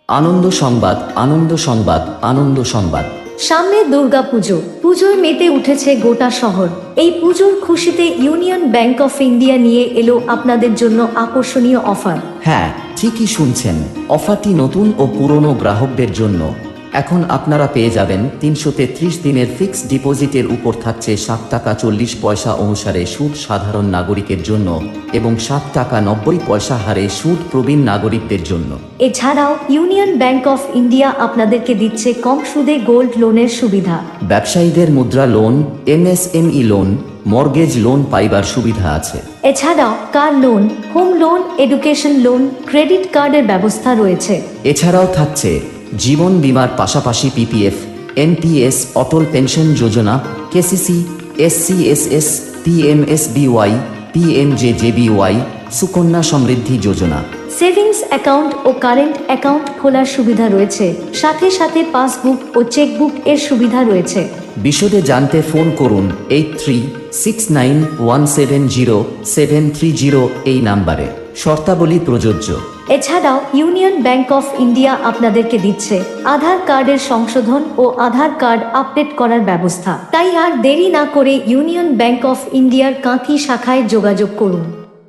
আনন্দ সংবাদ, আনন্দ সংবাদ, আনন্দ সংবাদ। সামনে দুর্গা পুজো, পুজোয় মেতে উঠেছে গোটা শহর। এই পুজোর খুশিতে ইউনিয়ন ব্যাংক অফ ইন্ডিয়া নিয়ে এলো আপনাদের জন্য আকর্ষণীয় অফার। হ্যাঁ, ঠিকই শুনছেন, অফারটি নতুন ও পুরনো গ্রাহকদের জন্য। এখন আপনারা পেয়ে যাবেন 333 দিনের ফিক্সড ডিপোজিটের উপর থাকছে 7 টাকা 40 পয়সা অনুসারে সুদ সাধারণ নাগরিকের জন্য এবং 7 টাকা 90 পয়সা হারে সুদ প্রবীণ নাগরিকদের জন্য। এছাড়াও ইউনিয়ন ব্যাংক অফ ইন্ডিয়া আপনাদেরকে দিচ্ছে কম সুদে গোল্ড লোনের সুবিধা। ব্যবসায়ীদের Mudra loan, MSME loan, mortgage loan পাইবার সুবিধা আছে। এছাড়াও car loan, home loan, education loan, credit কার্ডের ব্যবস্থা রয়েছে। এছাড়াও থাকছে জীবন বীমার পাশাপাশি PPF, NPS, Atal pension Yojana, KCC, SCSS, PMSBY, PMJJBY, Sukanya Samriddhi Yojana. Savings account ও কারেন্ট অ্যাকাউন্ট খোলার সুবিধা রয়েছে, সাথে সাথে পাসবুক ও চেকবুক এর সুবিধা রয়েছে। বিশদে জানতে ফোন করুন 8369170730 এই নাম্বারে। শর্তাবলী প্রযোজ্য। এছাড়াও ইউনিয়ন ব্যাংক অফ ইন্ডিয়া আপনাদেরকে দিচ্ছে আধার কার্ডের সংশোধন ও আধার কার্ড আপডেট করার ব্যবস্থা। তাই আর দেরি না করে ইউনিয়ন ব্যাংক অফ ইন্ডিয়ার কাঁথি শাখায় যোগাযোগ করুন।